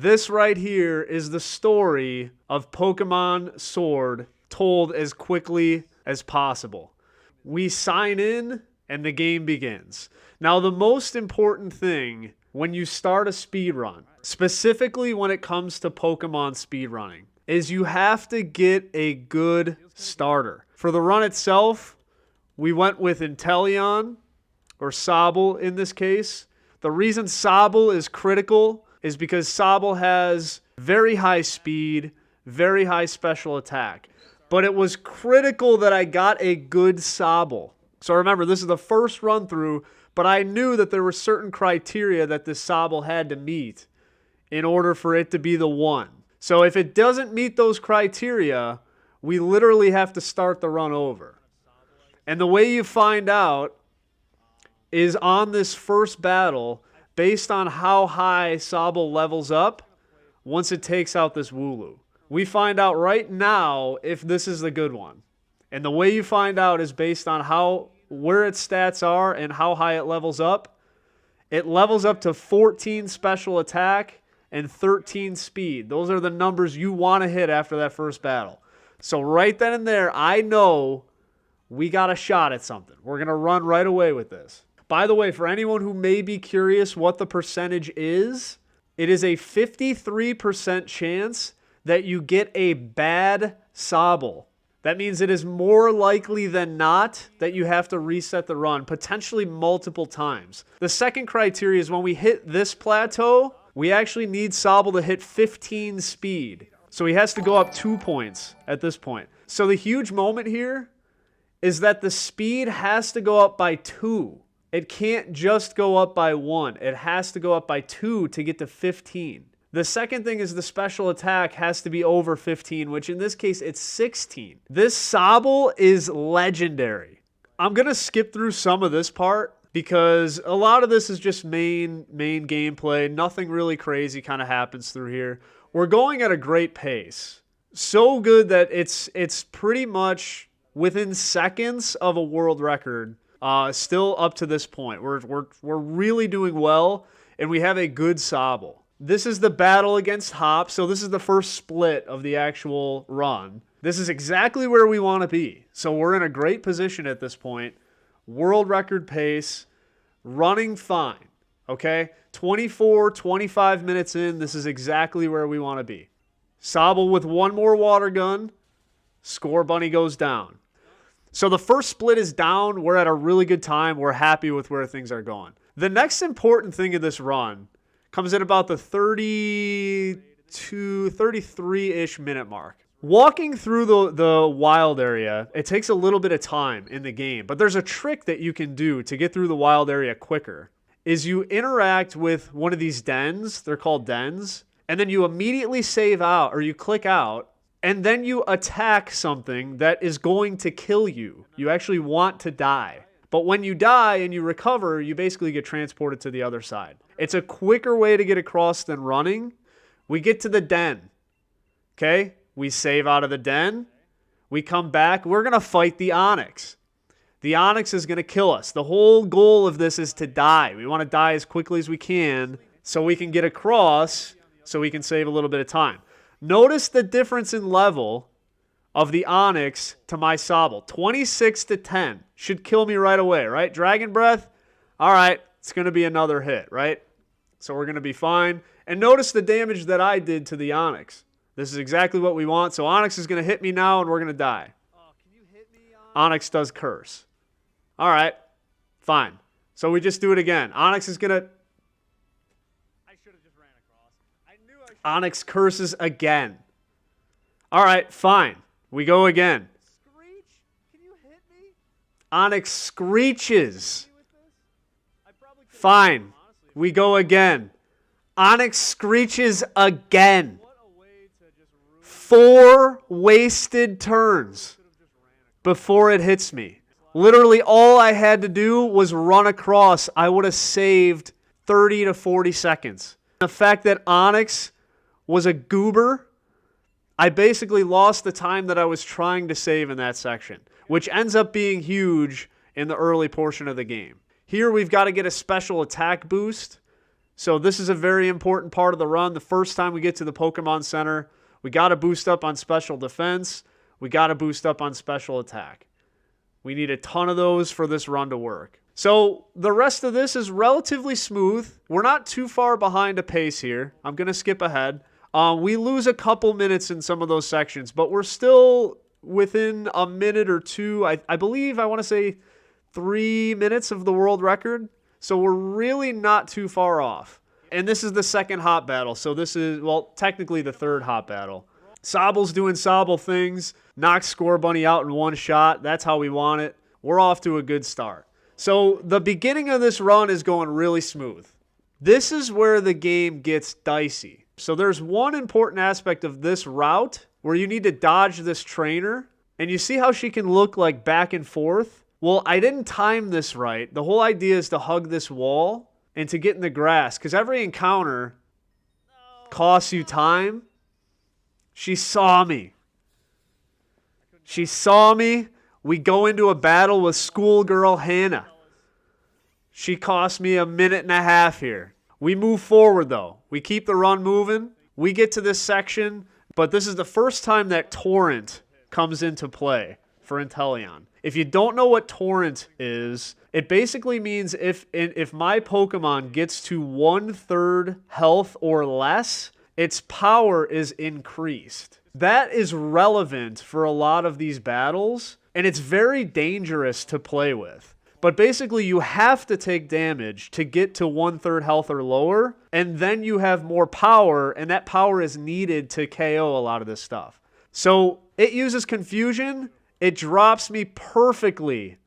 This right here is the story of Pokemon Sword told as quickly as possible. We sign in and the game begins. Now, the most important thing when you start a speedrun, specifically when it comes to Pokemon speedrunning, is you have to get a good starter. For the run itself, we went with Inteleon, or Sobble in this case. The reason Sobble is critical is because Sobble has very high speed, very high special attack. But it was critical that I got a good Sobble. So remember, this is the first run through, but I knew that there were certain criteria that this Sobble had to meet in order for it to be the one. So if it doesn't meet those criteria, we literally have to start the run over. And the way you find out is on this first battle, based on how high Sobble levels up once it takes out this Wooloo. We find out right now if this is the good one. And the way you find out is based on where its stats are and how high it levels up. It levels up to 14 special attack and 13 speed. Those are the numbers you want to hit after that first battle. So right then and there, I know we got a shot at something. We're going to run right away with this. By the way, for anyone who may be curious what the percentage is, it is a 53% chance that you get a bad Sobble. That means it is more likely than not that you have to reset the run, potentially multiple times. The second criteria is when we hit this plateau, we actually need Sobble to hit 15 speed. So he has to go up 2 points at this point. So the huge moment here is that the speed has to go up by 2. It can't just go up by 1. It has to go up by 2 to get to 15. The second thing is the special attack has to be over 15, which in this case, it's 16. This Sobble is legendary. I'm going to skip through some of this part because a lot of this is just main gameplay. Nothing really crazy kind of happens through here. We're going at a great pace. So good that it's pretty much within seconds of a world record. Still up to this point. We're really doing well, and we have a good Sobble. This is the battle against Hop, so this is the first split of the actual run. This is exactly where we want to be. So we're in a great position at this point. World record pace, running fine, okay? 24, 25 minutes in, this is exactly where we want to be. Sobble with one more water gun, Score Bunny goes down. So the first split is down. We're at a really good time. We're happy with where things are going. The next important thing of this run comes at about the 33-ish minute mark. Walking through the wild area, it takes a little bit of time in the game, but there's a trick that you can do to get through the wild area quicker, is you interact with one of these dens, they're called dens, and then you immediately save out, or you click out, and then you attack something that is going to kill you. You actually want to die. But when you die and you recover, you basically get transported to the other side. It's a quicker way to get across than running. We get to the den. Okay? We save out of the den. We come back. We're going to fight the Onix. The Onix is going to kill us. The whole goal of this is to die. We want to die as quickly as we can so we can get across so we can save a little bit of time. Notice the difference in level of the Onix to my Sobble. 26 to 10. Should kill me right away, right? Dragon Breath, all right, it's going to be another hit, right? So we're going to be fine. And notice the damage that I did to the Onix. This is exactly what we want. So Onix is going to hit me now, and we're going to die. Onix does curse. All right, fine. So we just do it again. Onix is going to... Onix curses again. All right, fine. We go again. Screech? Can you hit me? Onix screeches. Fine. We go again. Onix screeches again. 4 wasted turns before it hits me. Literally all I had to do was run across. I would have saved 30 to 40 seconds. The fact that Onix was a goober, I basically lost the time that I was trying to save in that section, which ends up being huge in the early portion of the game. Here we've got to get a special attack boost. So this is a very important part of the run. The first time we get to the Pokemon Center, we got to boost up on special defense. We got to boost up on special attack. We need a ton of those for this run to work. So the rest of this is relatively smooth. We're not too far behind a pace here. I'm going to skip ahead. We lose a couple minutes in some of those sections, but we're still within a minute or two. I believe, I want to say 3 minutes of the world record. So we're really not too far off. And this is the second hot battle. So this is, well, technically the third hot battle. Sobble's doing Sobble things. Knocks Scorbunny out in one shot. That's how we want it. We're off to a good start. So the beginning of this run is going really smooth. This is where the game gets dicey. So there's one important aspect of this route where you need to dodge this trainer. And you see how she can look like back and forth? Well, I didn't time this right. The whole idea is to hug this wall and to get in the grass. Because every encounter costs you time. She saw me. She saw me. We go into a battle with schoolgirl Hannah. She cost me a minute and a half here. We move forward, though. We keep the run moving. We get to this section, but this is the first time that Torrent comes into play for Inteleon. If you don't know what Torrent is, it basically means if my Pokemon gets to 1/3 health or less, its power is increased. That is relevant for a lot of these battles, and it's very dangerous to play with. But basically, you have to take damage to get to 1/3 health or lower, and then you have more power, and that power is needed to KO a lot of this stuff. So it uses Confusion. It drops me perfectly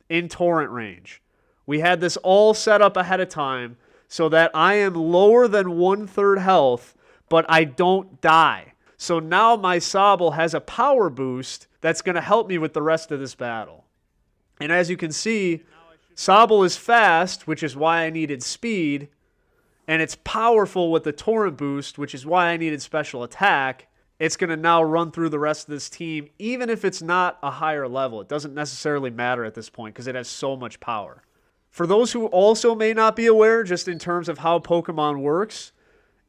in Torrent range. We had this all set up ahead of time so that I am lower than 1/3 health, but I don't die. So now my Sobble has a power boost that's going to help me with the rest of this battle. And as you can see, Sobble is fast, which is why I needed speed, and it's powerful with the Torrent boost, which is why I needed special attack. It's going to now run through the rest of this team, even if it's not a higher level. It doesn't necessarily matter at this point because it has so much power. For those who also may not be aware, just in terms of how Pokemon works,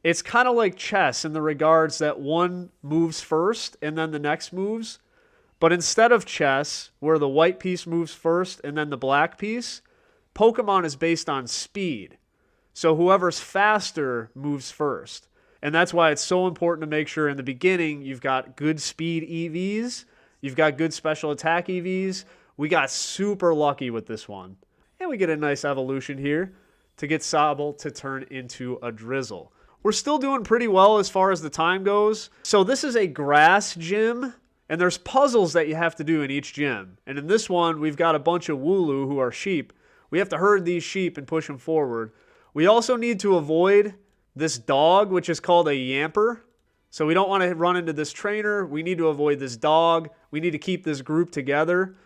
it's kind of like chess in the regards that one moves first and then the next moves. But instead of chess, where the white piece moves first and then the black piece, Pokemon is based on speed. So whoever's faster moves first. And that's why it's so important to make sure in the beginning you've got good speed EVs, you've got good special attack EVs. We got super lucky with this one. And we get a nice evolution here to get Sobble to turn into a Drizzle. We're still doing pretty well as far as the time goes. So this is a grass gym, and there's puzzles that you have to do in each gym. And in this one, we've got a bunch of Wooloo who are sheep. We have to herd these sheep and push them forward. We also need to avoid this dog, which is called a Yamper. So we don't want to run into this trainer. We need to avoid this dog. We need to keep this group together.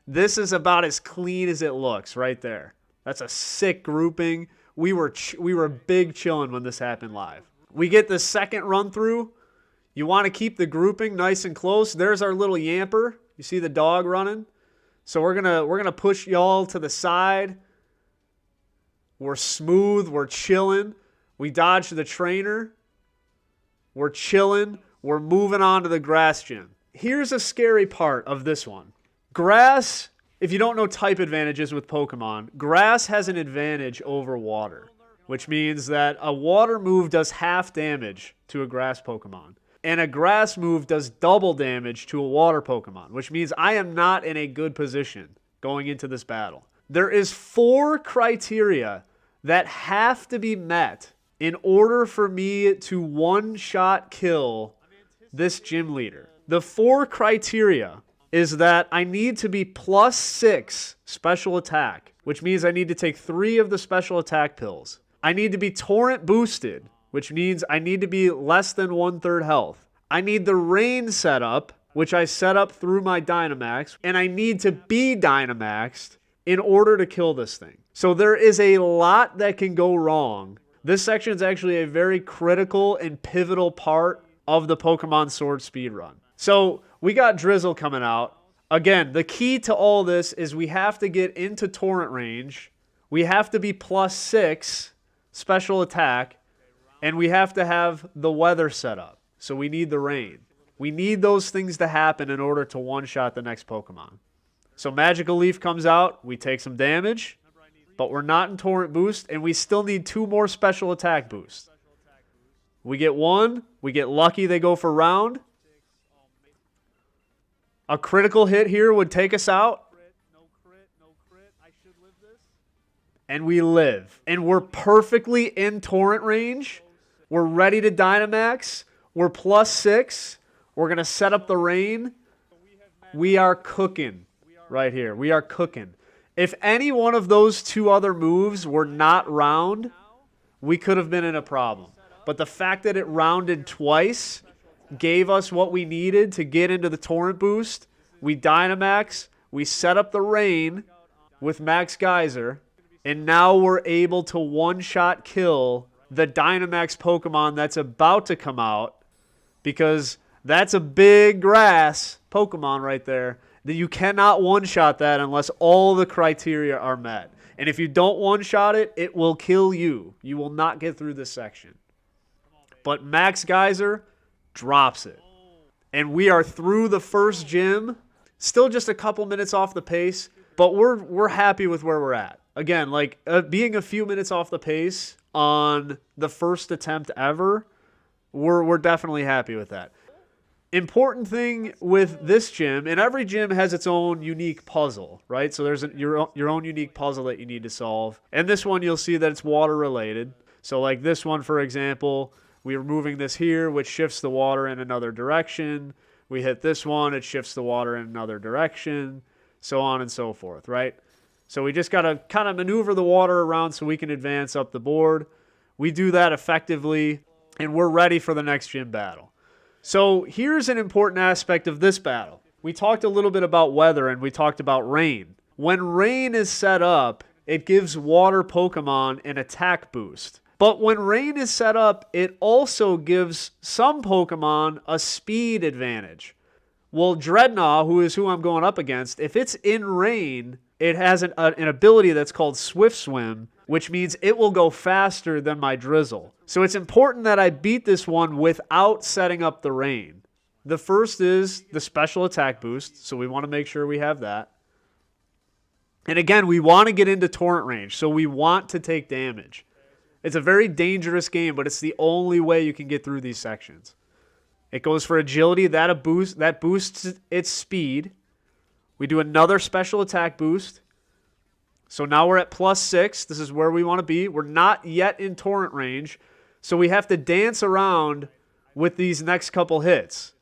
This is about as clean as it looks right there. That's a sick grouping. We were big chilling when this happened live. We get the second run through. You want to keep the grouping nice and close. There's our little Yamper. You see the dog running? So we're gonna push y'all to the side. We're smooth. We're chilling. We dodge the trainer. We're chilling. We're moving on to the grass gym. Here's a scary part of this one. Grass, if you don't know type advantages with Pokemon, grass has an advantage over water, which means that a water move does half damage to a grass Pokemon, and a grass move does double damage to a water Pokemon, which means I am not in a good position going into this battle. There is 4 criteria that have to be met in order for me to one-shot kill this gym leader. The 4 criteria is that I need to be +6 special attack, which means I need to take 3 of the special attack pills. I need to be Torrent boosted, which means I need to be less than 1/3 health. I need the rain setup, which I set up through my Dynamax, and I need to be Dynamaxed in order to kill this thing. So there is a lot that can go wrong. This section is actually a very critical and pivotal part of the Pokemon Sword Speedrun. So we got Drizzle coming out. Again, the key to all this is we have to get into Torrent range. We have to be +6 special attack, and we have to have the weather set up. So we need the rain. We need those things to happen in order to one-shot the next Pokemon. So Magical Leaf comes out, we take some damage, but we're not in Torrent Boost, and we still need 2 more special attack boosts. We get 1, we get lucky they go for round. A critical hit here would take us out. And we live. And we're perfectly in Torrent range. We're ready to Dynamax. We're +6. We're going to set up the rain. We are cooking right here. We are cooking. If any one of those 2 other moves were not round, we could have been in a problem. But the fact that it rounded twice gave us what we needed to get into the Torrent boost. We Dynamax. We set up the rain with Max Geyser. And now we're able to one-shot kill the Dynamax Pokemon that's about to come out, because that's a big grass Pokemon right there. That you cannot one-shot that unless all the criteria are met. And if you don't one-shot it, it will kill you. You will not get through this section. But Max Geyser drops it. And we are through the first gym. Still just a couple minutes off the pace, but we're happy with where we're at. Again, like being a few minutes off the pace on the first attempt ever, we're definitely happy with that. Important thing with this gym, and every gym has its own unique puzzle, right? So there's your own unique puzzle that you need to solve. And this one, you'll see that it's water related. So like this one, for example, we're moving this here, which shifts the water in another direction. We hit this one, it shifts the water in another direction, so on and so forth, right? So we just got to kind of maneuver the water around so we can advance up the board. We do that effectively, and we're ready for the next gym battle. So here's an important aspect of this battle. We talked a little bit about weather, and we talked about rain. When rain is set up, it gives water Pokemon an attack boost. But when rain is set up, it also gives some Pokemon a speed advantage. Well, Dreadnought, who I'm going up against, if it's in rain, it has an ability that's called Swift Swim, which means it will go faster than my Drizzle. So it's important that I beat this one without setting up the rain. The first is the special attack boost, so we want to make sure we have that. And again, we want to get into Torrent range, so we want to take damage. It's a very dangerous game, but it's the only way you can get through these sections. It goes for agility, that boosts its speed. We do another special attack boost. So now we're at +6. This is where we want to be. We're not yet in Torrent range, so we have to dance around with these next couple hits.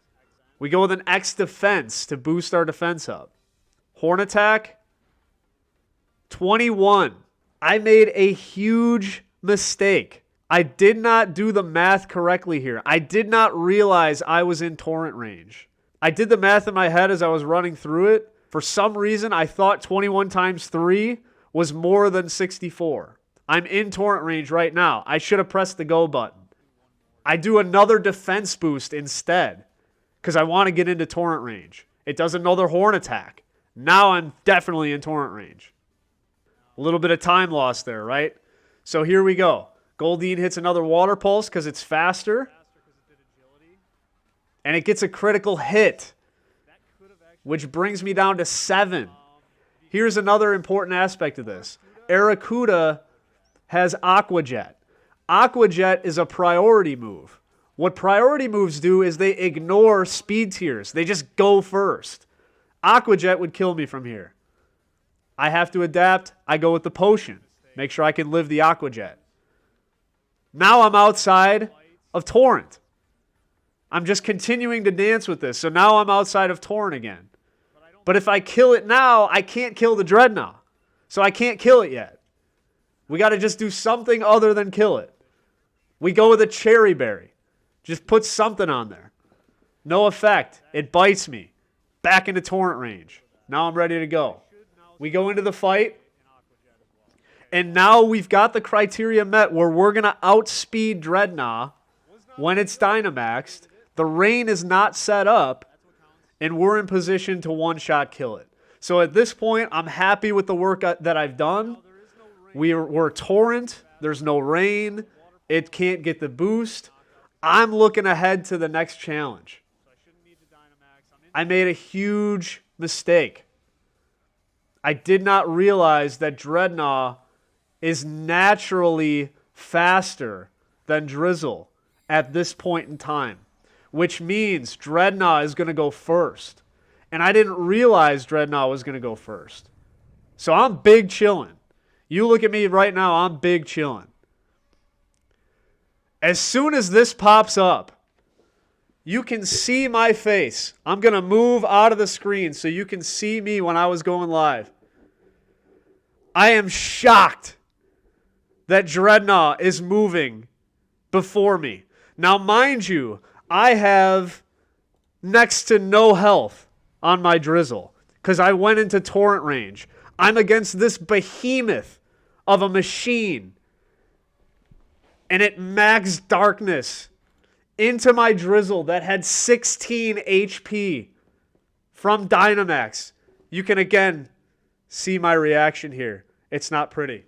We go with an X defense to boost our defense up. Horn attack, 21. I made a huge mistake. I did not do the math correctly here. I did not realize I was in Torrent range. I did the math in my head as I was running through it. For some reason, I thought 21 times 3 was more than 64. I'm in Torrent range right now. I should have pressed the go button. I do another defense boost instead because I want to get into Torrent range. It does another horn attack. Now I'm definitely in Torrent range. A little bit of time lost there, right? So here we go. Goldeen hits another Water Pulse because it's faster. And it gets a critical hit, which brings me down to 7. Here's another important aspect of this. Arrokuda has Aqua Jet. Aqua Jet is a priority move. What priority moves do is they ignore speed tiers. They just go first. Aqua Jet would kill me from here. I have to adapt. I go with the potion. Make sure I can live the Aqua Jet. Now I'm outside of Torrent. I'm just continuing to dance with this. So now I'm outside of Torrent again. But if I kill it now, I can't kill the Dreadnought. So I can't kill it yet. We got to just do something other than kill it. We go with a Cherry Berry. Just put something on there. No effect. It bites me. Back into Torrent range. Now I'm ready to go. We go into the fight. And now we've got the criteria met where we're going to outspeed Dreadnought when it's Dynamaxed. The rain is not set up, and we're in position to one-shot kill it. So at this point, I'm happy with the work that I've done. We're Torrent. There's no rain. It can't get the boost. I'm looking ahead to the next challenge. I made a huge mistake. I did not realize that Dreadnought is naturally faster than Drizzle at this point in time, which means Dreadnought is going to go first. And I didn't realize Dreadnought was going to go first. So I'm big chilling. You look at me right now, I'm big chilling. As soon as this pops up, you can see my face. I'm going to move out of the screen so you can see me when I was going live. I am shocked that Dreadnought is moving before me. Now, mind you, I have next to no health on my Drizzle because I went into torrent range. I'm against this behemoth of a machine, and it max darkness into my Drizzle that had 16 HP from Dynamax. You can again see my reaction here. It's not pretty.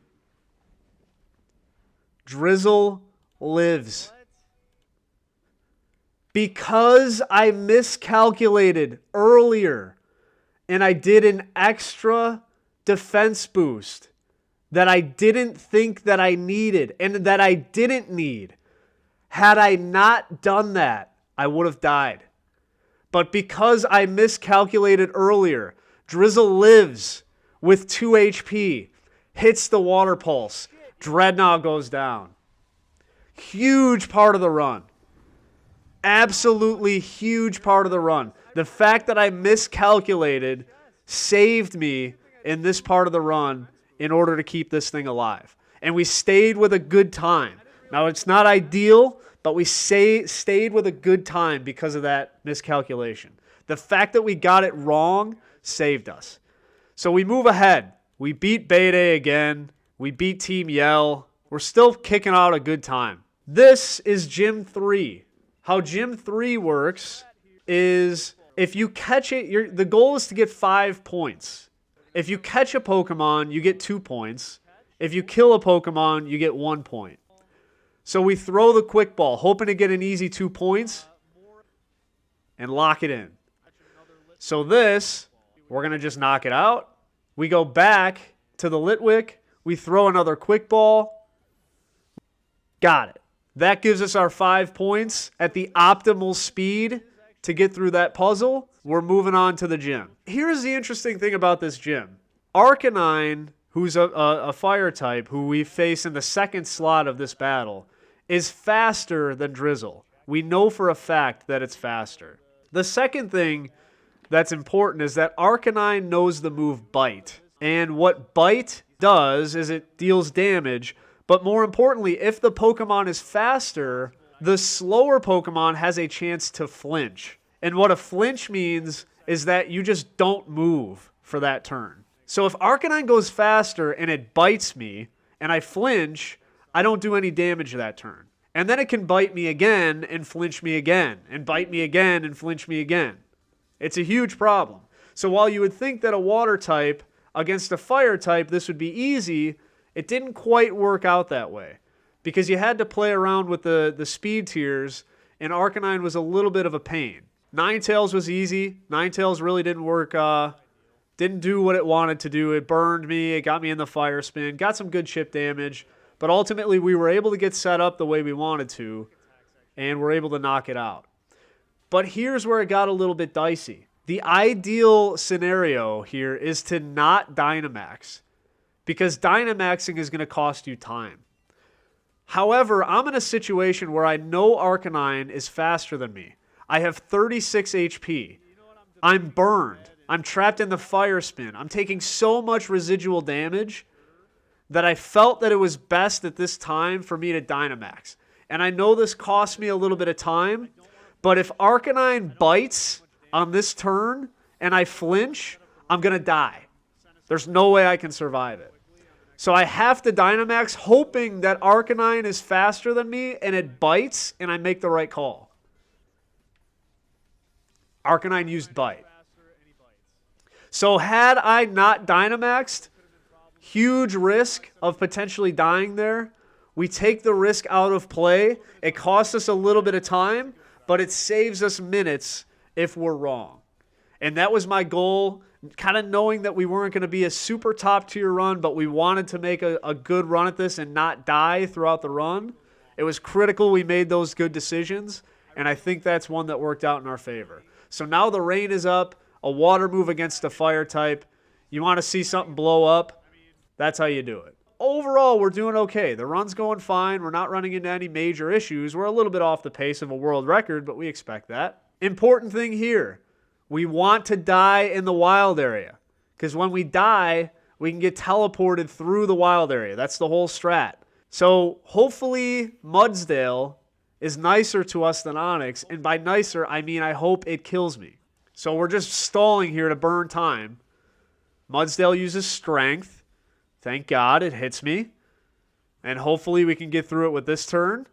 Drizzle lives. Because I miscalculated earlier and I did an extra defense boost that I didn't think that I needed and that I didn't need. Had I not done that, I would have died. But because I miscalculated earlier, Drizzle lives with 2 HP, hits the water pulse, Dreadnought goes down. Huge part of the run. Absolutely huge part of the run. The fact that I miscalculated saved me in this part of the run in order to keep this thing alive. And we stayed with a good time. Now, it's not ideal, but we stayed with a good time because of that miscalculation. The fact that we got it wrong saved us. So we move ahead. We beat Bede again. We beat Team Yell. We're still kicking out a good time. This is Gym 3. How Gym 3 works is if you catch it, the goal is to get 5 points. If you catch a Pokemon, you get 2 points. If you kill a Pokemon, you get 1 point. So we throw the quick ball, hoping to get an easy 2 points and lock it in. So this, we're going to just knock it out. We go back to the Litwick. We throw another quick ball. Got it. That gives us our 5 points at the optimal speed to get through that puzzle. We're moving on to the gym. Here's the interesting thing about this gym. Arcanine, who's a fire type, who we face in the second slot of this battle, is faster than Drizzle. We know for a fact that it's faster. The second thing that's important is that Arcanine knows the move Bite. And what Bite does is it deals damage, but more importantly, if the Pokemon is faster, the slower Pokemon has a chance to flinch. And what a flinch means is that you just don't move for that turn. So if Arcanine goes faster and it bites me and I flinch, I don't do any damage that turn. And then it can bite me again and flinch me again and bite me again and flinch me again. It's a huge problem. So while you would think that a water type against a fire type, this would be easy, it didn't quite work out that way because you had to play around with the speed tiers, and Arcanine was a little bit of a pain. Ninetales was easy. Ninetales really didn't work, didn't do what it wanted to do. It burned me. It got me in the fire spin. Got some good chip damage. But ultimately, we were able to get set up the way we wanted to, and we're able to knock it out. But here's where it got a little bit dicey. The ideal scenario here is to not Dynamax, because Dynamaxing is going to cost you time. However, I'm in a situation where I know Arcanine is faster than me. I have 36 HP. I'm burned. I'm trapped in the fire spin. I'm taking so much residual damage that I felt that it was best at this time for me to Dynamax. And I know this cost me a little bit of time, but if Arcanine bites on this turn and I flinch, I'm going to die. There's no way I can survive it. So I have to Dynamax, hoping that Arcanine is faster than me and it bites and I make the right call. Arcanine used Bite. So had I not Dynamaxed, huge risk of potentially dying there, We take the risk out of play. It costs us a little bit of time, but it saves us minutes if we're wrong. And that was my goal, kind of knowing that we weren't going to be a super top tier run, but we wanted to make a good run at this and not die throughout the run. It was critical we made those good decisions, and I think that's one that worked out in our favor. So now the rain is up, a water move against a fire type. You want to see something blow up, that's how you do it. Overall, we're doing okay. The run's going fine. We're not running into any major issues. We're a little bit off the pace of a world record, but we expect that. Important thing here, we want to die in the wild area, because when we die, we can get teleported through the wild area. That's the whole strat. So hopefully Mudsdale is nicer to us than Onyx, and by nicer, I mean I hope it kills me. So we're just stalling here to burn time. Mudsdale uses strength. Thank God it hits me. And hopefully we can get through it with this turn.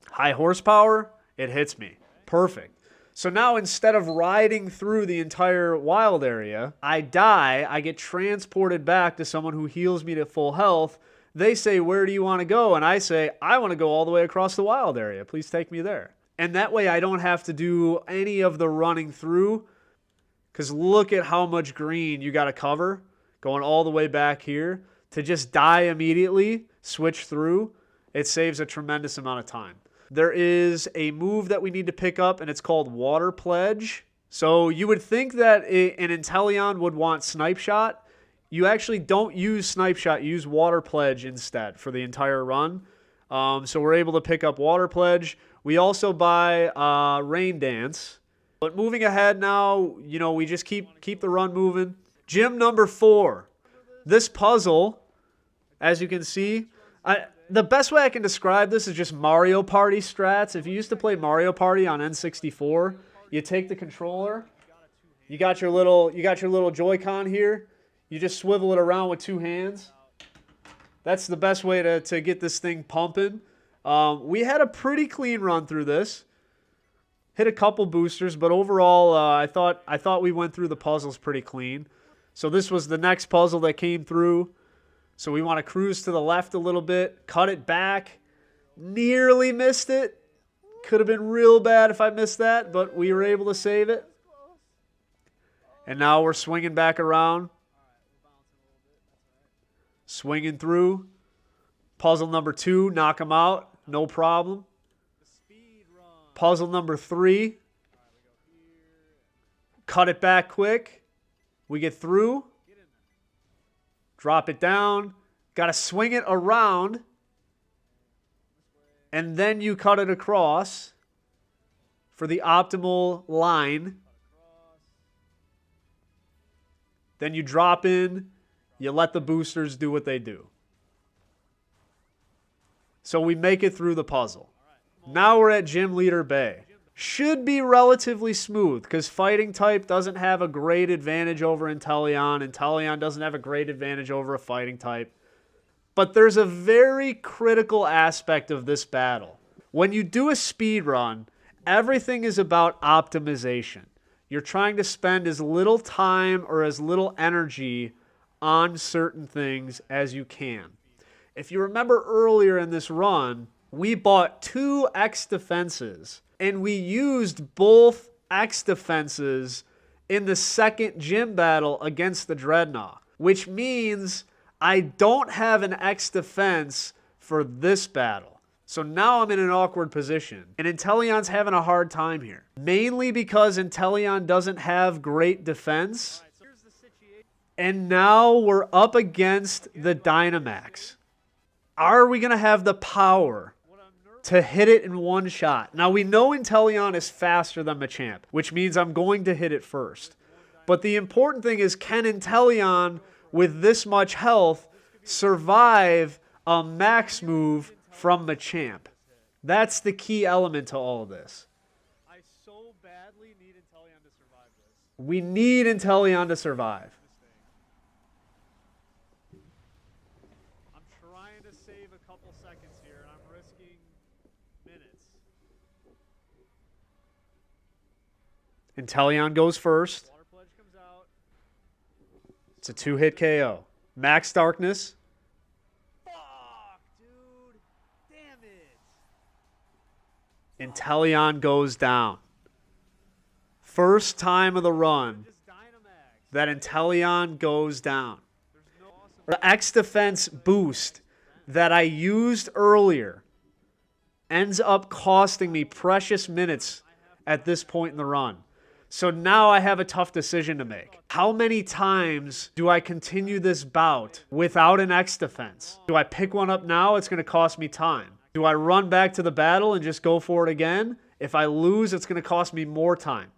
High horsepower, it hits me. Perfect. So now instead of riding through the entire wild area, I die, I get transported back to someone who heals me to full health. They say, where do you want to go? And I say, I want to go all the way across the wild area. Please take me there. And that way I don't have to do any of the running through, because look at how much green you got to cover going all the way back here. To just die immediately, switch through, it saves a tremendous amount of time. There is a move that we need to pick up, and it's called Water Pledge. So you would think that an Inteleon would want Snipe Shot. You actually don't use Snipe Shot. You use Water Pledge instead for the entire run. So we're able to pick up Water Pledge. We also buy Rain Dance. But moving ahead now, you know, we just keep the run moving. Gym number 4. This puzzle, as you can see, the best way I can describe this is just Mario Party strats. If you used to play Mario Party on N64, you take the controller, you got your little Joy-Con here, you just swivel it around with 2 hands. That's the best way to get this thing pumping. We had a pretty clean run through this. Hit a couple boosters, but overall, I thought we went through the puzzles pretty clean. So this was the next puzzle that came through. So we want to cruise to the left a little bit, cut it back. Nearly missed it. Could have been real bad if I missed that, but we were able to save it. And now we're swinging back around. Swinging through. Puzzle number 2, knock him out. No problem. Puzzle number 3. Cut it back quick. We get through. Drop it down. Got to swing it around. And then you cut it across for the optimal line. Then you drop in. You let the boosters do what they do. So we make it through the puzzle. Now we're at Gym Leader Bay. Should be relatively smooth because Fighting type doesn't have a great advantage over Inteleon. Inteleon doesn't have a great advantage over a Fighting type. But there's a very critical aspect of this battle. When you do a speed run, everything is about optimization. You're trying to spend as little time or as little energy on certain things as you can. If you remember earlier in this run, we bought 2 X defenses, and we used both X defenses in the second gym battle against the Dreadnought, which means I don't have an X defense for this battle. So now I'm in an awkward position, and Inteleon's having a hard time here. Mainly because Inteleon doesn't have great defense, and now we're up against the Dynamax. Are we going to have the power to hit it in one shot? Now, we know Inteleon is faster than Machamp, which means I'm going to hit it first. But the important thing is, can Inteleon, with this much health, survive a max move from Machamp? That's the key element to all of this. I so badly need Inteleon to survive this. We need Inteleon to survive. I'm trying to save a couple seconds here, and I'm risking minutes. Inteleon goes first. Water Pledge comes out. It's a 2-hit KO. Max Darkness. Fuck! Inteleon goes down. First time of the run that Inteleon goes down. The X defense boost that I used earlier ends up costing me precious minutes at this point in the run. So now I have a tough decision to make. How many times do I continue this bout without an X defense? Do I pick one up now? It's going to cost me time. Do I run back to the battle and just go for it again? If I lose, it's going to cost me more time.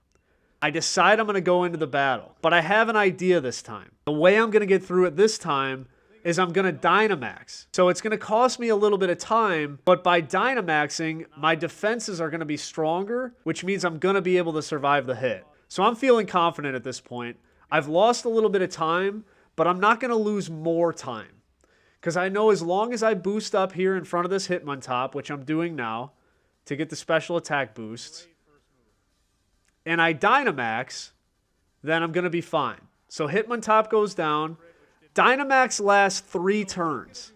I decide I'm going to go into the battle, but I have an idea this time. The way I'm going to get through it this time is I'm going to Dynamax. So it's going to cost me a little bit of time, but by Dynamaxing, my defenses are going to be stronger, which means I'm going to be able to survive the hit. So I'm feeling confident at this point. I've lost a little bit of time, but I'm not going to lose more time. Because I know as long as I boost up here in front of this Hitmontop, which I'm doing now to get the special attack boosts, and I Dynamax, then I'm going to be fine. So Hitmontop goes down. Dynamax lasts 3 turns.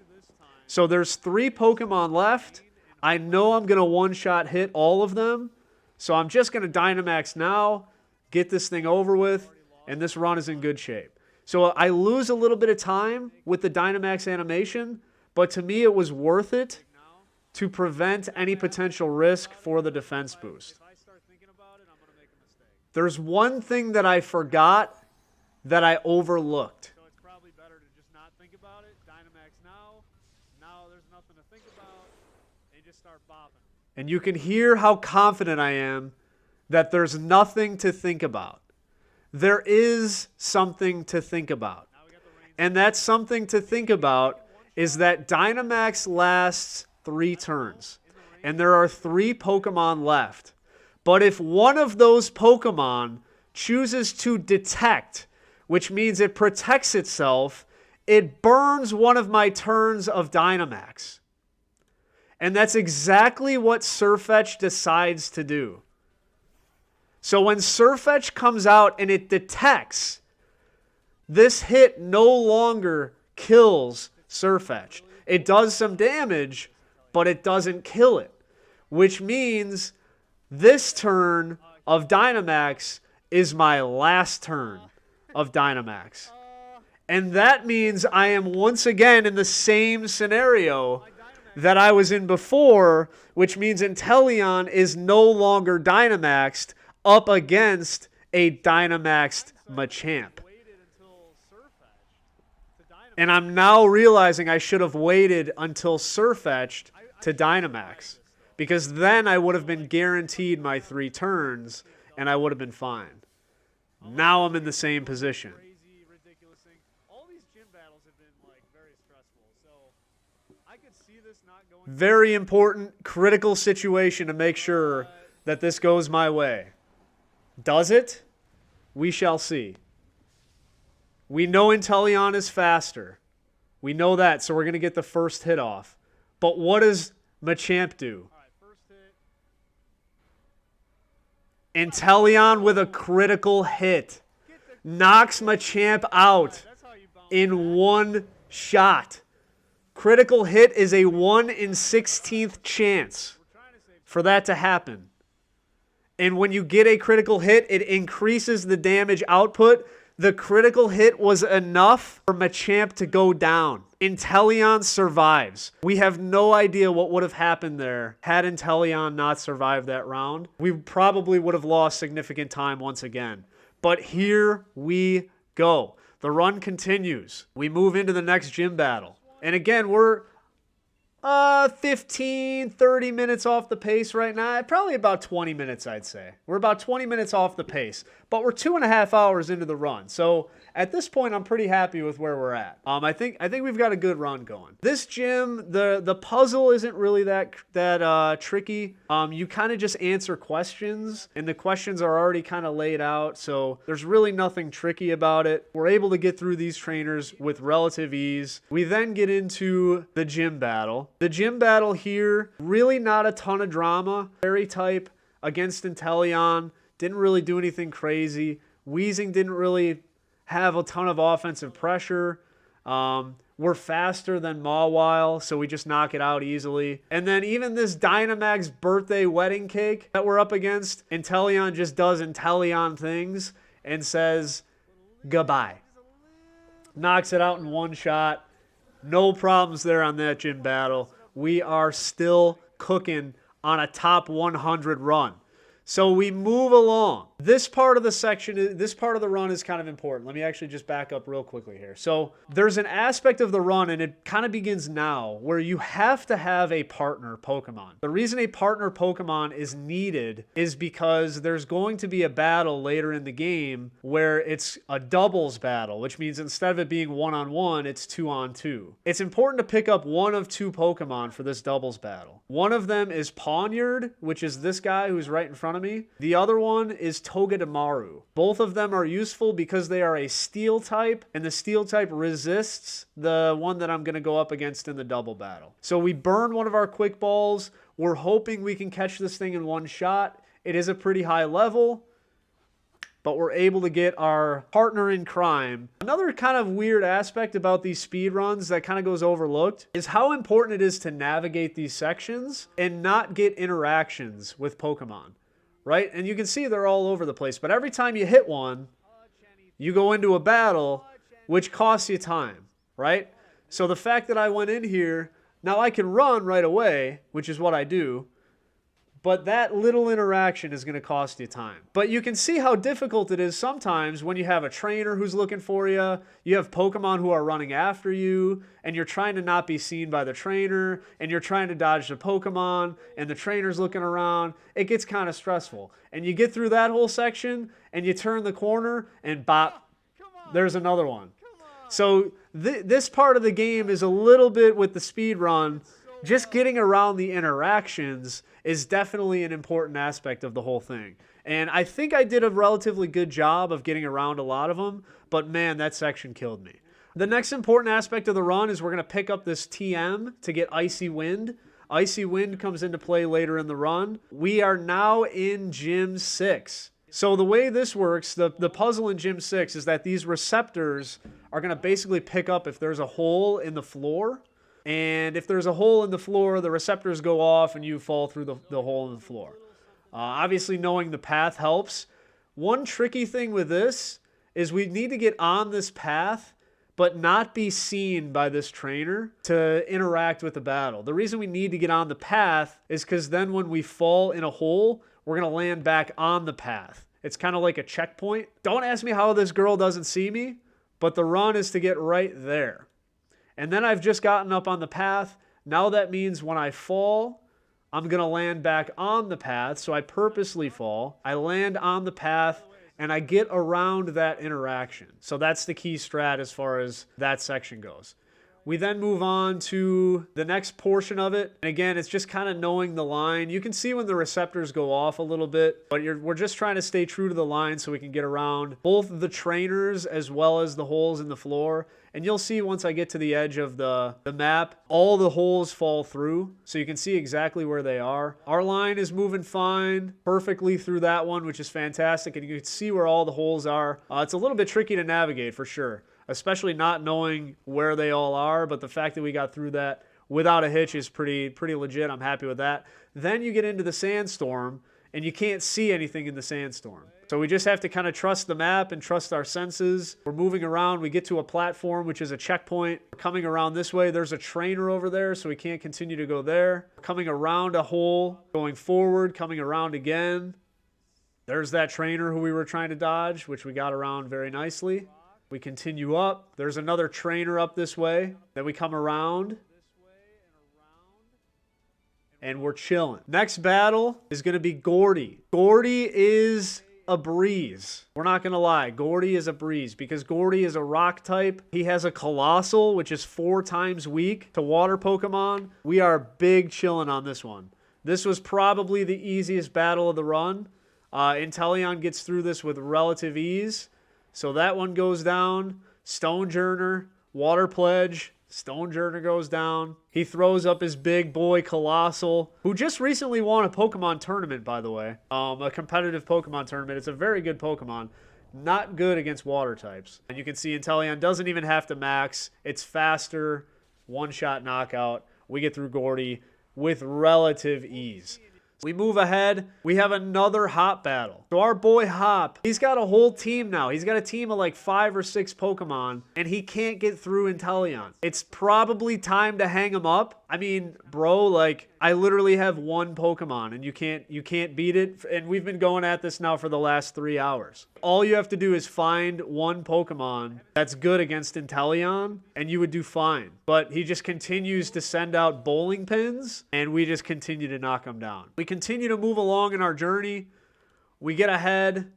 So there's 3 Pokemon left. I know I'm going to one-shot hit all of them. So I'm just going to Dynamax now, get this thing over with, and this run is in good shape. So I lose a little bit of time with the Dynamax animation, but to me it was worth it to prevent any potential risk for the defense boost. There's one thing that I forgot that I overlooked. So it's probably better to just not think about it. Dynamax now. Now there's nothing to think about. And just start bopping. And you can hear how confident I am that there's nothing to think about. There is something to think about. And that something to think about is that Dynamax lasts 3 turns. And there are 3 Pokemon left. But if one of those Pokemon chooses to detect, which means it protects itself, it burns one of my turns of Dynamax. And that's exactly what Sirfetch'd decides to do. So when Sirfetch'd comes out and it detects, this hit no longer kills Sirfetch'd. It does some damage, but it doesn't kill it. Which means this turn of Dynamax is my last turn of Dynamax. And that means I am once again in the same scenario that I was in before, which means Inteleon is no longer Dynamaxed up against a Dynamaxed Machamp. And I'm now realizing I should have waited until Sirfetch'd to Dynamax, because then I would have been guaranteed my 3 turns, and I would have been fine. Now I'm in the same position. Crazy, ridiculous thing. All these gym battles have been like very stressful. So I could see this not going. Very important, critical situation to make sure that this goes my way. Does it? We shall see. We know Inteleon is faster. We know that, so we're going to get the first hit off. But what does Machamp do? All right, first hit. Inteleon with a critical hit knocks Machamp out in one shot. Critical hit is a 1 in 16th chance for that to happen. And when you get a critical hit, it increases the damage output. The critical hit was enough for Machamp to go down. Inteleon survives. We have no idea what would have happened there had Inteleon not survived that round. We probably would have lost significant time once again. But here we go. The run continues. We move into the next gym battle. And again, we're 15, 30 minutes off the pace right now. Probably about 20 minutes, I'd say. We're about 20 minutes off the pace, but we're 2.5 hours into the run. So at this point, I'm pretty happy with where we're at. I think we've got a good run going. This gym, the puzzle isn't really that tricky. You kind of just answer questions, and the questions are already kind of laid out. So there's really nothing tricky about it. We're able to get through these trainers with relative ease. We then get into the gym battle. The gym battle here, really not a ton of drama. Fairy type against Inteleon. Didn't really do anything crazy. Weezing didn't really have a ton of offensive pressure. We're faster than Mawile, so we just knock it out easily. And then even this Dynamax birthday wedding cake that we're up against, Inteleon just does Inteleon things and says goodbye. Knocks it out in one shot. No problems there on that gym battle. We are still cooking on a top 100 run. So we move along. This part of the section, this part of the run is kind of important. Let me actually just back up real quickly here. So there's an aspect of the run, and it kind of begins now, where you have to have a partner Pokemon. The reason a partner Pokemon is needed is because there's going to be a battle later in the game where it's a doubles battle, which means instead of it being 1-on-1, it's 2-on-2. It's important to pick up one of two Pokemon for this doubles battle. One of them is Pawniard, which is this guy who's right in front of me. The other one is Togedemaru. Both of them are useful because they are a steel type, and the steel type resists the one that I'm going to go up against in the double battle. So we burn one of our quick balls. We're hoping we can catch this thing in one shot. It is a pretty high level, but we're able to get our partner in crime. Another kind of weird aspect about these speed runs that kind of goes overlooked is how important it is to navigate these sections and not get interactions with Pokemon. Right? And you can see they're all over the place. But every time you hit one, you go into a battle, which costs you time. Right? So the fact that I went in here, now I can run right away, which is what I do. But that little interaction is going to cost you time. But you can see how difficult it is sometimes when you have a trainer who's looking for you, you have Pokemon who are running after you, and you're trying to not be seen by the trainer, and you're trying to dodge the Pokemon, and the trainer's looking around. It gets kind of stressful. And you get through that whole section, and you turn the corner, and bop, there's another one. So this part of the game is a little bit with the speed run. Just getting around the interactions is definitely an important aspect of the whole thing. And I think I did a relatively good job of getting around a lot of them, but man, that section killed me. The next important aspect of the run is we're going to pick up this TM to get Icy Wind. Icy Wind comes into play later in the run. We are now in Gym 6. So the way this works, the puzzle in Gym 6 is that these receptors are going to basically pick up if there's a hole in the floor. And if there's a hole in the floor, the receptors go off and you fall through the hole in the floor. Obviously, knowing the path helps. One tricky thing with this is we need to get on this path, but not be seen by this trainer to interact with the battle. The reason we need to get on the path is because then when we fall in a hole, we're going to land back on the path. It's kind of like a checkpoint. Don't ask me how this girl doesn't see me, but the run is to get right there. And then I've just gotten up on the path. Now that means when I fall, I'm going to land back on the path. So I purposely fall. I land on the path, and I get around that interaction. So that's the key strat as far as that section goes. We then move on to the next portion of it. And again, it's just kind of knowing the line. You can see when the receptors go off a little bit, but we're just trying to stay true to the line so we can get around both the trainers as well as the holes in the floor. And you'll see once I get to the edge of the map, all the holes fall through. So you can see exactly where they are. Our line is moving fine, perfectly through that one, which is fantastic. And you can see where all the holes are. It's a little bit tricky to navigate for sure, especially not knowing where they all are. But the fact that we got through that without a hitch is pretty legit. I'm happy with that. Then you get into the sandstorm, and you can't see anything in the sandstorm. So we just have to kind of trust the map and trust our senses. We're moving around. We get to a platform, which is a checkpoint. We're coming around this way. There's a trainer over there, so we can't continue to go there. Coming around a hole, going forward, coming around again. There's that trainer who we were trying to dodge, which we got around very nicely. We continue up. There's another trainer up this way. Then we come around. And we're chilling. Next battle is going to be Gordy. Gordy is a breeze. We're not going to lie. Gordy is a breeze because Gordy is a rock type. He has a Colossal, which is 4 times weak to water Pokemon. We are big chilling on this one. This was probably the easiest battle of the run. Inteleon gets through this with relative ease. So that one goes down. Stonejourner, Water Pledge. Stonejourner goes down. He throws up his big boy Colossal, who just recently won a Pokemon tournament, by the way. A competitive Pokemon tournament. It's a very good Pokemon. not good against water types. And you can see Inteleon doesn't even have to max. It's faster, one-shot knockout. We get through Gordy with relative ease. We move ahead. We have another Hop battle. So our boy Hop, he's got a whole team now. He's got a team of like 5 or 6 Pokemon, and he can't get through Inteleon. It's probably time to hang him up. I mean, bro, like, I literally have 1 Pokemon, and you can't beat it. And we've been going at this now for the last 3 hours. All you have to do is find 1 Pokemon that's good against Inteleon, and you would do fine. But he just continues to send out bowling pins, and we just continue to knock him down. We continue to move along in our journey. We get ahead.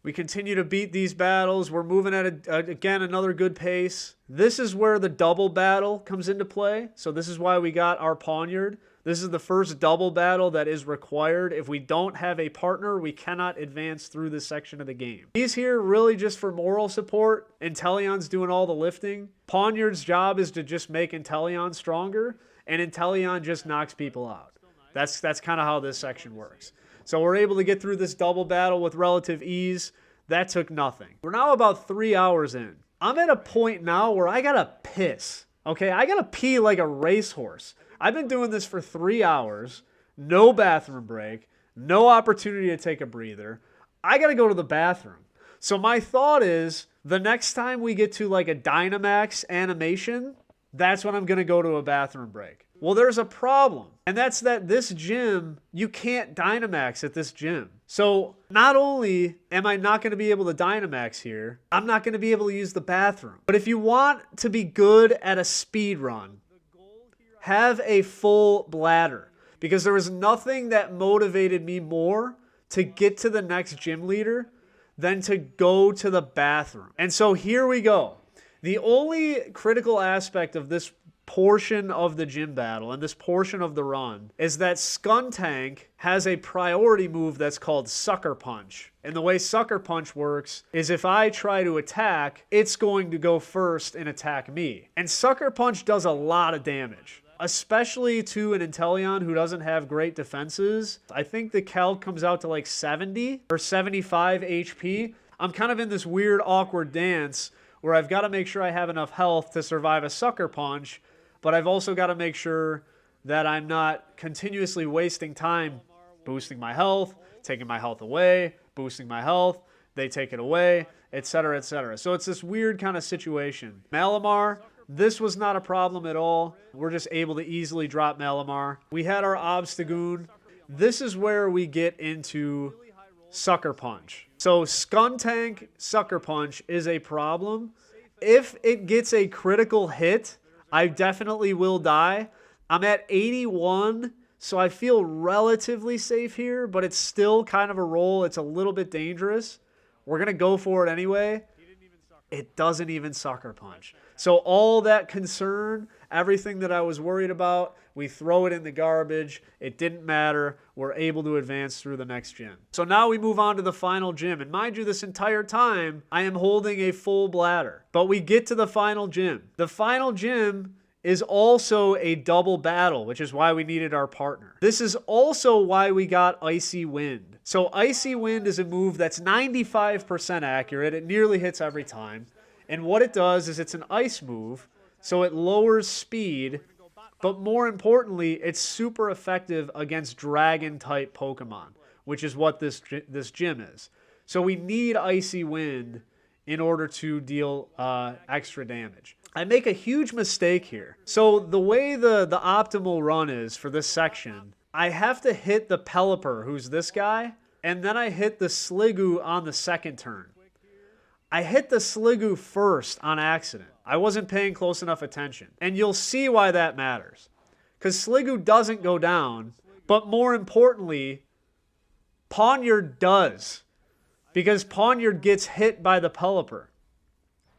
We continue to beat these battles. We're moving at, again, another good pace. This is where the double battle comes into play. So this is why we got our Pawniard. This is the first double battle that is required. If we don't have a partner, we cannot advance through this section of the game. He's here really just for moral support. Inteleon's doing all the lifting. Pawniard's job is to just make Inteleon stronger, and Inteleon just knocks people out. That's kind of how this section works. So we're able to get through this double battle with relative ease. That took nothing. We're now about 3 hours in. I'm at a point now where I gotta piss. Okay, I gotta pee like a racehorse. I've been doing this for 3 hours, no bathroom break, no opportunity to take a breather. I gotta go to the bathroom. So my thought is, the next time we get to like a Dynamax animation, that's when I'm gonna go to a bathroom break. Well, there's a problem, and that's that this gym, you can't Dynamax at this gym. So not only am I not going to be able to Dynamax here, I'm not going to be able to use the bathroom. But if you want to be good at a speed run, have a full bladder, because there was nothing that motivated me more to get to the next gym leader than to go to the bathroom. And so here we go. The only critical aspect of this portion of the gym battle and this portion of the run is that Skuntank has a priority move that's called Sucker Punch. And the way Sucker Punch works is if I try to attack, it's going to go first and attack me. And Sucker Punch does a lot of damage, especially to an Inteleon who doesn't have great defenses. I think the calc comes out to like 70 or 75 HP. I'm kind of in this weird, awkward dance where I've got to make sure I have enough health to survive a Sucker Punch, but I've also got to make sure that I'm not continuously wasting time boosting my health, taking my health away, boosting my health, they take it away, etc., etc. So it's this weird kind of situation. Malamar, this was not a problem at all. We're just able to easily drop Malamar. We had our Obstagoon. This is where we get into Sucker Punch. So Skuntank Sucker Punch is a problem. If it gets a critical hit, I definitely will die. I'm at 81, so I feel relatively safe here, but it's still kind of a roll. It's a little bit dangerous. We're going to go for it anyway. It doesn't even Sucker Punch. So all that concern, everything that I was worried about, we throw it in the garbage. It didn't matter. We're able to advance through the next gym. So now we move on to the final gym. And mind you, this entire time, I am holding a full bladder. But we get to the final gym. The final gym is also a double battle, which is why we needed our partner. This is also why we got Icy Wind. So Icy Wind is a move that's 95% accurate. It nearly hits every time. And what it does is it's an ice move, so it lowers speed, but more importantly, it's super effective against dragon-type Pokemon, which is what this gym is. So we need Icy Wind in order to deal extra damage. I make a huge mistake here. So the way the optimal run is for this section, I have to hit the Pelipper, who's this guy, and then I hit the Sliggoo on the second turn. I hit the Sliggoo first on accident. I wasn't paying close enough attention. And you'll see why that matters. Because Sliggoo doesn't go down, but more importantly, Pawniard does. Because Pawniard gets hit by the Pelipper.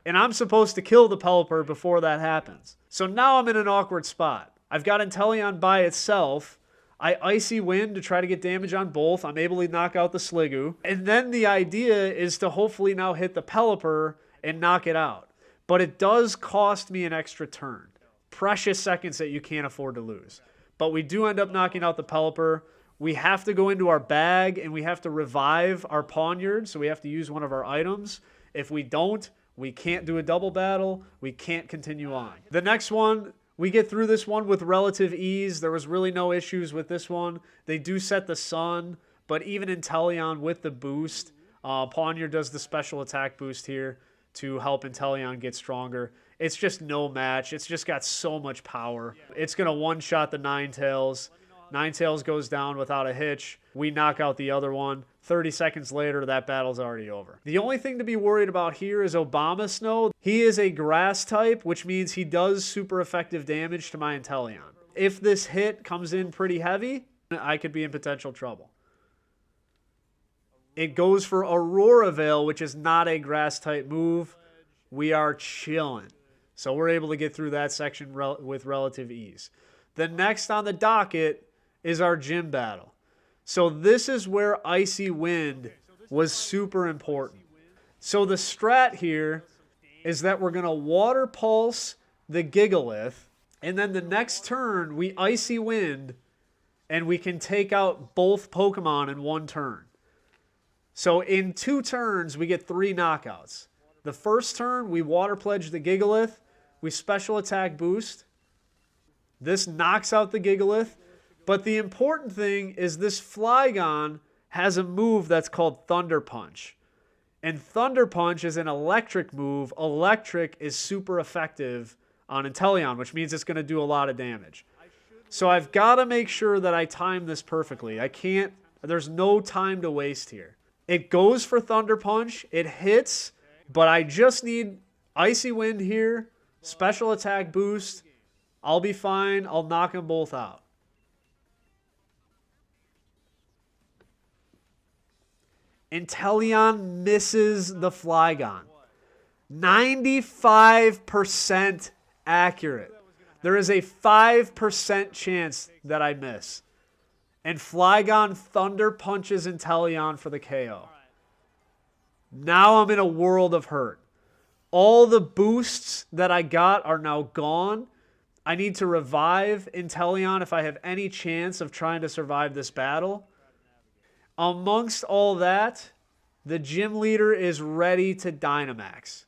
And I'm supposed to kill the Pelipper before that happens. So now I'm in an awkward spot. I've got Inteleon by itself. I Icy Wind to try to get damage on both. I'm able to knock out the Sliggoo. And then the idea is to hopefully now hit the Pelipper and knock it out. But it does cost me an extra turn. Precious seconds that you can't afford to lose. But we do end up knocking out the Pelipper. we have to go into our bag and we have to revive our Pawniard, so we have to use one of our items. If we don't, we can't do a double battle. We can't continue on. The next one, we get through this one with relative ease. There was really no issues with this one. They do set the sun, but even Inteleon with the boost, Pawniard does the special attack boost here to help Inteleon get stronger. It's just no match. It's just got so much power. It's going to one-shot the Ninetales. Ninetales goes down without a hitch. We knock out the other one. 30 seconds later, that battle's already over. The only thing to be worried about here is Obama Snow. He is a grass type, which means he does super effective damage to my Inteleon. If this hit comes in pretty heavy, I could be in potential trouble. It goes for Aurora Veil, which is not a grass type move. We are chilling. So we're able to get through that section with relative ease. The next on the docket is our gym battle. So this is where Icy Wind was super important. So the strat here is that we're going to Water Pulse the Gigalith, and then the next turn we Icy Wind, and we can take out both Pokemon in one turn. So in 2 turns, we get 3 knockouts. The first turn, we Water Pledge the Gigalith. We special attack boost. This knocks out the Gigalith. But the important thing is this Flygon has a move that's called Thunder Punch. And Thunder Punch is an electric move. Electric is super effective on Inteleon, which means it's going to do a lot of damage. So I've got to make sure that I time this perfectly. There's no time to waste here. It goes for Thunder Punch. It hits, but I just need Icy Wind here. Special attack boost. I'll be fine. I'll knock them both out. Inteleon misses the Flygon. 95% accurate. There is a 5% chance that I miss. And Flygon Thunder Punches Inteleon for the KO. Now I'm in a world of hurt. All the boosts that I got are now gone. I need to revive Inteleon if I have any chance of trying to survive this battle. Amongst all that, the gym leader is ready to Dynamax.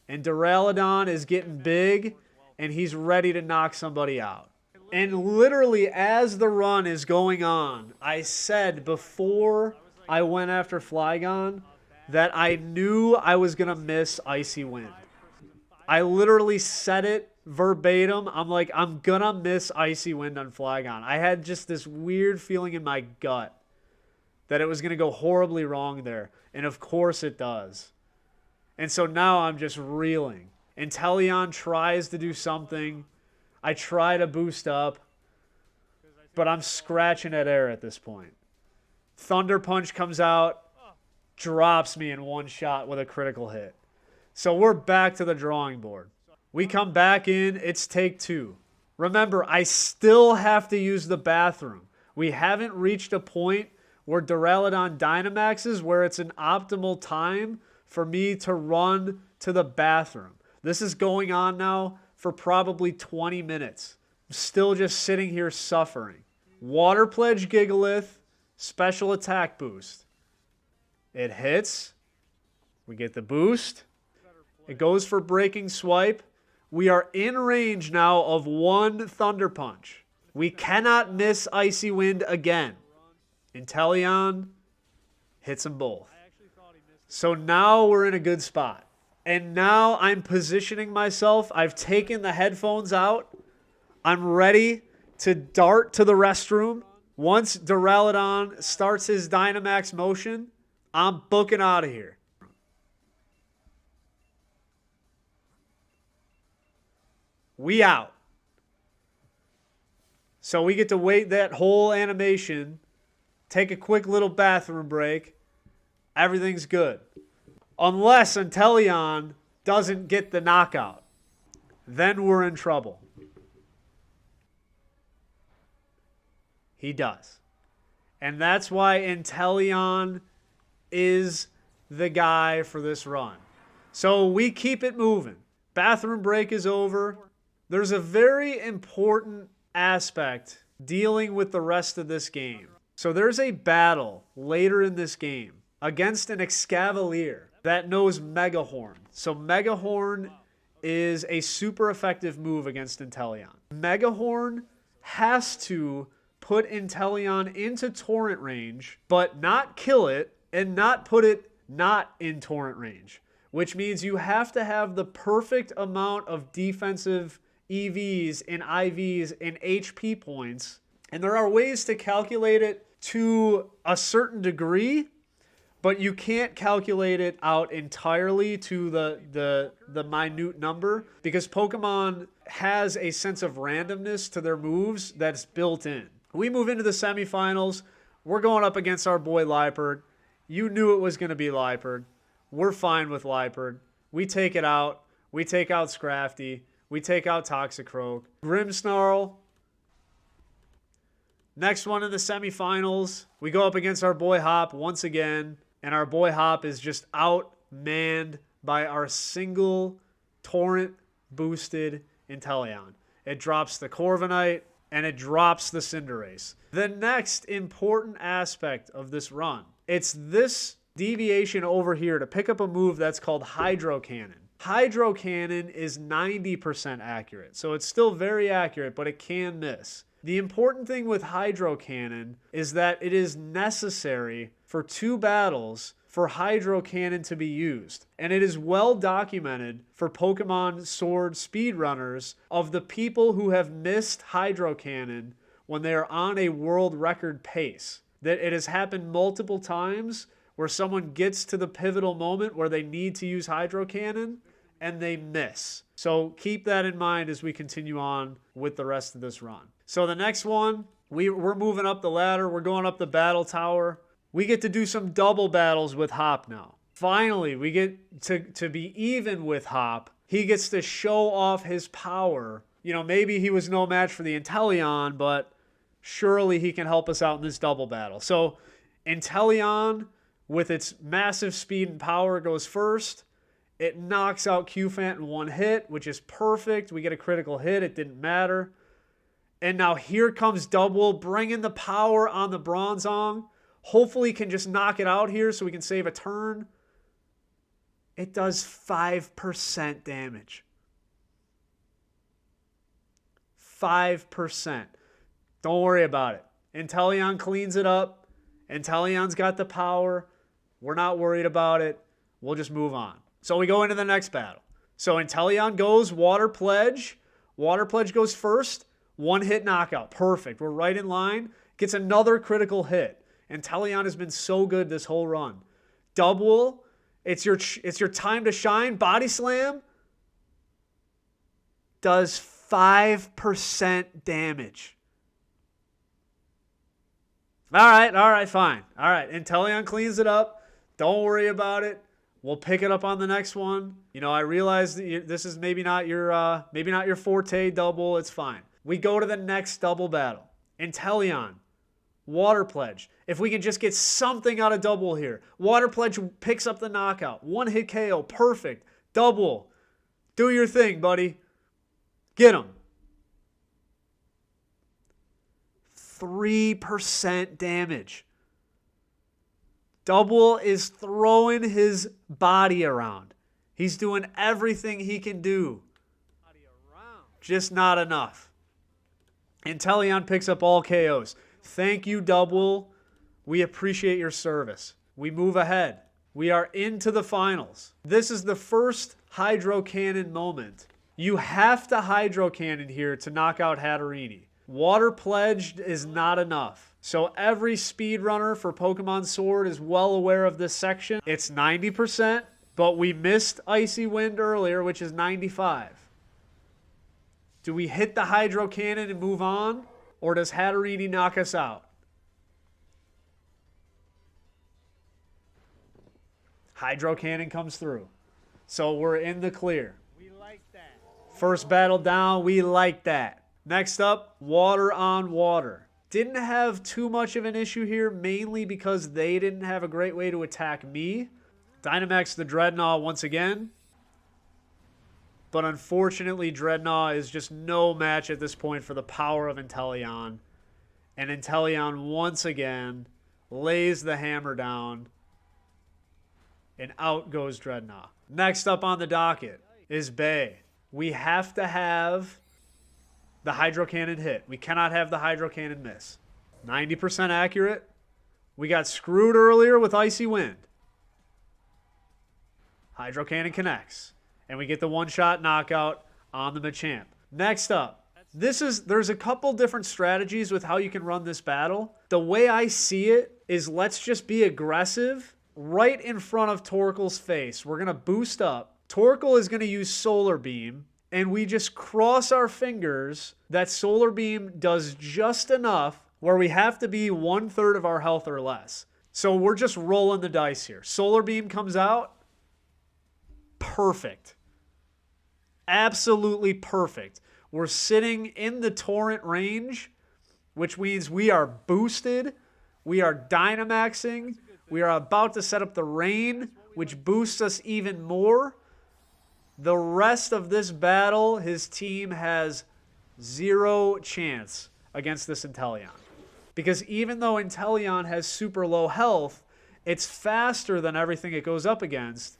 And Duraludon is getting big, and he's ready to knock somebody out. And literally, as the run is going on, I said before I went after Flygon that I knew I was going to miss Icy Wind. I literally said it verbatim. I'm like, I'm going to miss Icy Wind on Flygon. I had just this weird feeling in my gut that it was going to go horribly wrong there. And of course it does. And so now I'm just reeling. Inteleon tries to do something. I try to boost up, but I'm scratching at air at this point. Thunder Punch comes out, drops me in one shot with a critical hit. So we're back to the drawing board. We come back in, it's take 2. Remember, I still have to use the bathroom. We haven't reached a point where Duraludon Dynamaxes where it's an optimal time for me to run to the bathroom. This is going on now for probably 20 minutes. I'm still just sitting here suffering. Water Pledge Gigalith, special attack boost. It hits. We get the boost. It goes for Breaking Swipe. We are in range now of 1 Thunder Punch. We cannot miss Icy Wind again. Inteleon hits them both. So now we're in a good spot. And now I'm positioning myself. I've taken the headphones out. I'm ready to dart to the restroom. Once Duraludon starts his Dynamax motion, I'm booking out of here. We out. So we get to wait that whole animation, take a quick little bathroom break. Everything's good. Unless Inteleon doesn't get the knockout. Then we're in trouble. He does. And that's why Inteleon is the guy for this run. So we keep it moving. Bathroom break is over. There's a very important aspect dealing with the rest of this game. So there's a battle later in this game against an Excavalier that knows Megahorn. So Megahorn is a super effective move against Inteleon. Megahorn has to put Inteleon into torrent range, but not kill it and not put it not in torrent range, which means you have to have the perfect amount of defensive EVs and IVs and HP points. And there are ways to calculate it to a certain degree, but you can't calculate it out entirely to the minute number, because Pokemon has a sense of randomness to their moves that's built in. We move into the semifinals. We're going up against our boy Liepard. You knew it was going to be Liepard. We're fine with Liepard. We take it out. We take out Scrafty. We take out Toxicroak. Grimmsnarl. Next one in the semifinals, we go up against our boy Hop once again, and our boy Hop is just outmanned by our single torrent boosted Inteleon. It drops the Corviknight, and it drops the Cinderace. The next important aspect of this run, it's this deviation over here to pick up a move that's called Hydro Cannon. Hydro Cannon is 90% accurate, so it's still very accurate, but it can miss. The important thing with Hydro Cannon is that it is necessary for 2 battles for Hydro Cannon to be used. And it is well documented for Pokemon Sword speedrunners of the people who have missed Hydro Cannon when they are on a world record pace. That it has happened multiple times where someone gets to the pivotal moment where they need to use Hydro Cannon and they miss. So keep that in mind as we continue on with the rest of this run. So the next one, we're moving up the ladder. We're going up the battle tower. We get to do some double battles with Hop now. Finally, we get to be even with Hop. He gets to show off his power. You know, maybe he was no match for the Inteleon, but surely he can help us out in this double battle. So Inteleon, with its massive speed and power, goes first. It knocks out Qfant in one hit, which is perfect. We get a critical hit. It didn't matter. And now here comes Double, bringing the power on the Bronzong. Hopefully can just knock it out here so we can save a turn. It does 5% damage. 5%. Don't worry about it. Inteleon cleans it up. Inteleon's got the power. We're not worried about it. We'll just move on. So we go into the next battle. So Inteleon goes Water Pledge. Water Pledge goes first. 1-hit knockout. Perfect. We're right in line. Gets another critical hit. Inteleon has been so good this whole run. Double. It's your time to shine. Body Slam. Does 5% damage. All right, fine. All right, Inteleon cleans it up. Don't worry about it. We'll pick it up on the next one. You know, I realize that this is maybe not your forte, Double. It's fine. We go to the next double battle. Inteleon, Water Pledge. If we can just get something out of Double here. Water Pledge picks up the knockout. 1-hit KO. Perfect. Double. Do your thing, buddy. Get him. 3% damage. Double is throwing his body around. He's doing everything he can do. Just not enough. Inteleon picks up all KOs. Thank you, Double. We appreciate your service. We move ahead. We are into the finals. This is the first Hydro Cannon moment. You have to Hydro Cannon here to knock out Hatterene. Water Pledged is not enough. So every speedrunner for Pokemon Sword is well aware of this section. It's 90%, but we missed Icy Wind earlier, which is 95%. Do we hit the Hydro Cannon and move on? Or does Hatterene knock us out? Hydro Cannon comes through. So we're in the clear. We like that. First battle down, we like that. Next up, Water on Water. Didn't have too much of an issue here, mainly because they didn't have a great way to attack me. Dynamax the Dreadnought once again. But unfortunately, Dreadnought is just no match at this point for the power of Inteleon. And Inteleon once again lays the hammer down, and out goes Dreadnought. Next up on the docket is Bay. We have to have the Hydro Cannon hit. We cannot have the Hydro Cannon miss. 90% accurate. We got screwed earlier with Icy Wind. Hydro Cannon connects. And we get the one-shot knockout on the Machamp. Next up, there's a couple different strategies with how you can run this battle. The way I see it is let's just be aggressive right in front of Torkoal's face. We're going to boost up. Torkoal is going to use Solar Beam, and we just cross our fingers that Solar Beam does just enough where we have to be 1/3 of our health or less. So we're just rolling the dice here. Solar Beam comes out. Perfect. Absolutely perfect. We're sitting in the Torrent range, which means we are boosted. We are Dynamaxing. We are about to set up the Rain, which boosts us even more. The rest of this battle, his team has zero chance against this Inteleon. Because even though Inteleon has super low health, it's faster than everything it goes up against,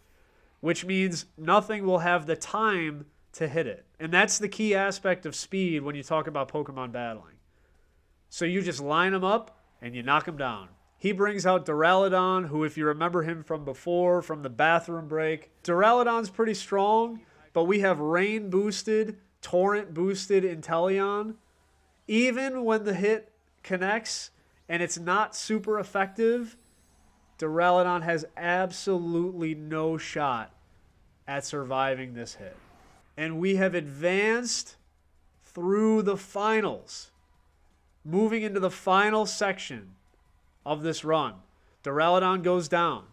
which means nothing will have the time to hit it. And that's the key aspect of speed when you talk about Pokemon battling. So you just line them up and you knock them down. He brings out Duraludon, who, if you remember him from before, from the bathroom break, Duraludon's pretty strong, but we have Rain boosted, Torrent boosted Inteleon. Even when the hit connects and it's not super effective, Duraludon has absolutely no shot at surviving this hit. And we have advanced through the finals, moving into the final section of this run. Duraludon goes down.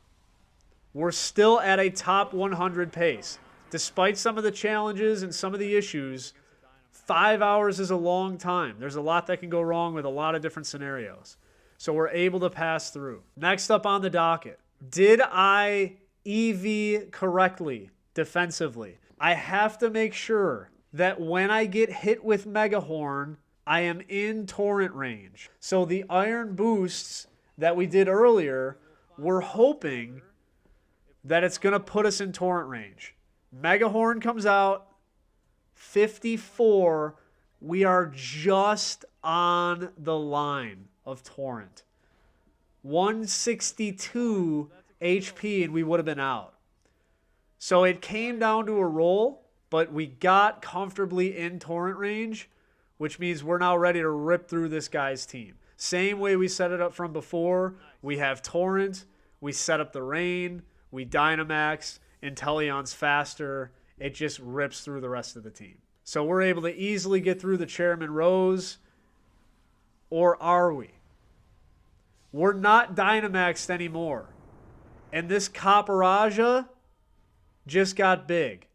We're still at a top 100 pace. Despite some of the challenges and some of the issues, 5 hours is a long time. There's a lot that can go wrong with a lot of different scenarios. So we're able to pass through. Next up on the docket, did I EV correctly defensively? I have to make sure that when I get hit with Megahorn, I am in Torrent range. So the Iron boosts that we did earlier, we're hoping that it's going to put us in Torrent range. Megahorn comes out, 54. We are just on the line of Torrent. 162 HP and we would have been out. So it came down to a roll, but we got comfortably in Torrent range, which means we're now ready to rip through this guy's team. Same way we set it up from before. We have Torrent, we set up the Rain, we Dynamax, Inteleon's faster. It just rips through the rest of the team. So we're able to easily get through the Chairman Rose. Or are we? We're not Dynamaxed anymore. And this Copperaja just got big.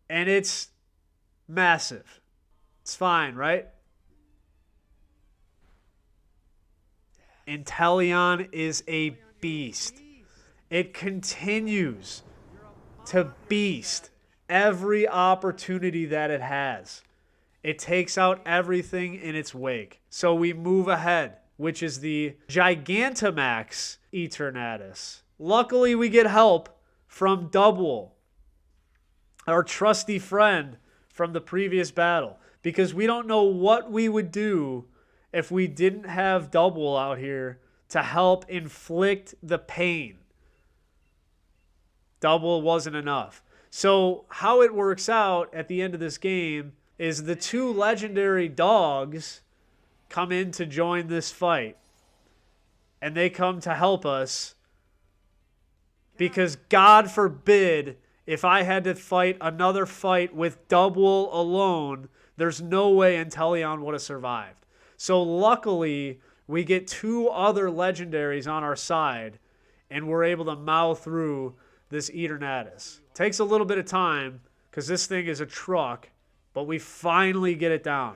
And it's massive. It's fine, right? Inteleon is a beast. It continues to beast every opportunity that it has. It takes out everything in its wake. So we move ahead, which is the Gigantamax Eternatus. Luckily, we get help from Double, our trusty friend from the previous battle, because we don't know what we would do if we didn't have Double out here to help inflict the pain. Double wasn't enough. So how it works out at the end of this game is the two legendary dogs come in to join this fight. And they come to help us because God forbid if I had to fight another fight with Double alone, there's no way Inteleon would have survived. So luckily, we get two other legendaries on our side, and we're able to mow through this Eternatus. Takes a little bit of time, because this thing is a truck, but we finally get it down.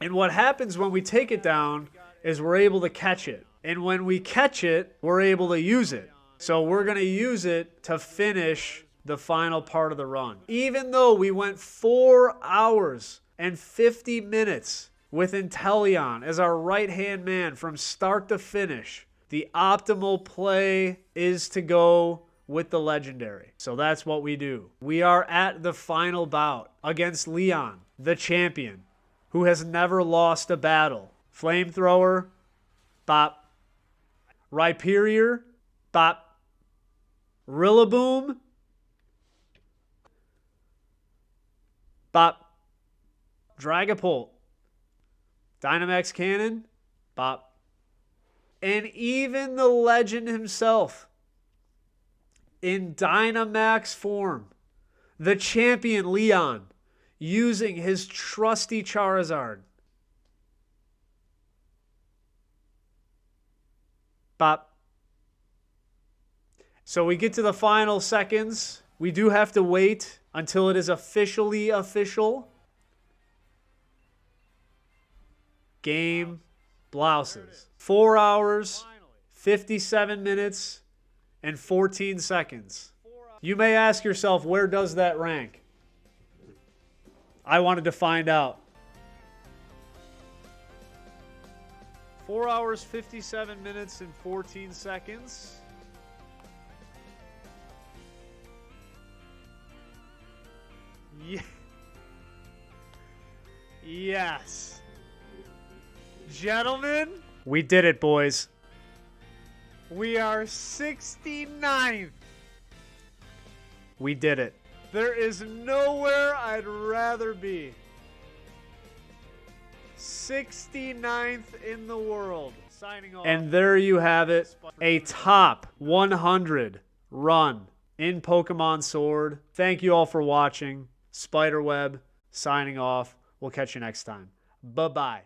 And what happens when we take it down is we're able to catch it. And when we catch it, we're able to use it. So we're going to use it to finish the final part of the run. Even though we went 4 hours and 50 minutes with Inteleon as our right-hand man from start to finish, the optimal play is to go with the legendary. So that's what we do. We are at the final bout against Leon, the champion, who has never lost a battle. Flamethrower, bop. Rhyperior, bop. Rillaboom, bop. Dragapult, Dynamax Cannon, bop. And even the legend himself, in Dynamax form, the champion Leon, using his trusty Charizard, bop. So we get to the final seconds. We do have to wait until it is officially official. Game blouses. 4 hours, 57 minutes, and 14 seconds. You may ask yourself, where does that rank? I wanted to find out. 4 hours, 57 minutes, and 14 seconds. Yeah. Yes. Gentlemen, we did it, boys. We are 69th. We did it. There is nowhere I'd rather be. 69th in the world. Signing off. And there you have it. A top 100 run in Pokemon Sword. Thank you all for watching. Spiderweb signing off. We'll catch you next time. Bye-bye.